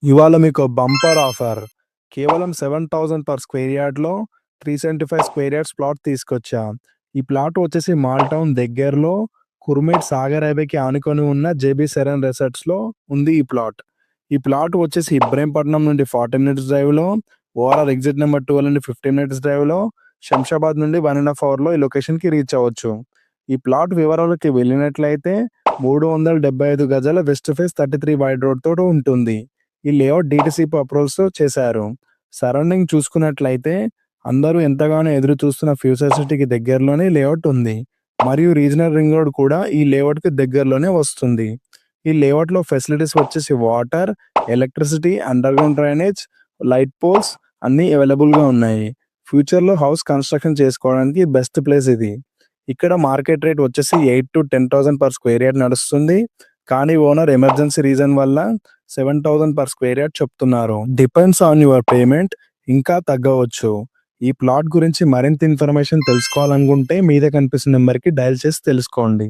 ఇవాళ మీకు bumper offer. కేవలం 7,000 పర్ స్క్వేర్ యార్డ్‌లో 375 స్క్వేర్ యార్డ్స్ ప్లాట్ తీసుకొచ్చా. ఈ ప్లాట్ వచ్చేసి మాల్ టౌన్ దగ్గరలో కుర్మేట్ సాగర్ హైవేకి ఆనుకొని ఉన్న జేబీ సెరెన్ రిసార్ట్స్‌లో ఉంది ఈ ప్లాట్. ఈ ప్లాట్ వచ్చేసి ఇబ్రహీంపట్నం నుండి 40 మినిట్స్ డ్రైవ్‌లో, ఓఆర్ఆర్ ఎగ్జిట్ నెంబర్ 12 నుండి 15 మినిట్స్ డ్రైవ్‌లో, శంషాబాద్ నుండి 1½ అవర్‌లో ఈ లొకేషన్‌కి రీచ్ అవ్వచ్చు. ఈ ప్లాట్ వివరాలకి వెళ్ళినట్లయితే 375 గజాల వెస్ట్ ఫేస్ 33 వైడ్ రోడ్‌తో ఉంటుంది. ఈ లేఅవుట్ డీటీసీపీ అప్రూవల్స్‌తో చేశారు. సరౌండింగ్ చూసుకున్నట్లయితే అందరూ ఎంతగానో ఎదురు చూస్తున్న ఫ్యూచర్ సిటీకి దగ్గరలోనే లేఅవుట్ ఉంది. మరియు రీజనల్ రింగ్ రోడ్ కూడా ఈ లేఅవుట్‌కి దగ్గరలోనే వస్తుంది. ఈ లేఅవుట్‌లో ఫెసిలిటీస్ వచ్చేసి water, electricity, underground drainage, light poles అన్నీ అవైలబుల్‌గా ఉన్నాయి. ఫ్యూచర్‌లో హౌస్ కన్‌స్ట్రక్షన్ చేసుకోవడానికి బెస్ట్ ప్లేస్ ఇది. ఇక్కడ మార్కెట్ రేట్ వచ్చేసి 8,000-10,000 పర్ స్క్వేర్ యార్డ్ నడుస్తుంది. కానీ ఓనర్ ఎమర్జెన్సీ రీజన్ వల్ల 7,000 పర్ స్క్వేర్ యార్డ్ చెప్తున్నారు. డిపెండ్స్ ఆన్ యువర్ పేమెంట్, ఇంకా తగ్గవచ్చు. ఈ ప్లాట్ గురించి మరింత ఇన్ఫర్మేషన్ తెలుసుకోవాలనుకుంటే మీద కనిపిస్తున్న నెంబర్‌కి డయల్ చేసి తెలుసుకోండి.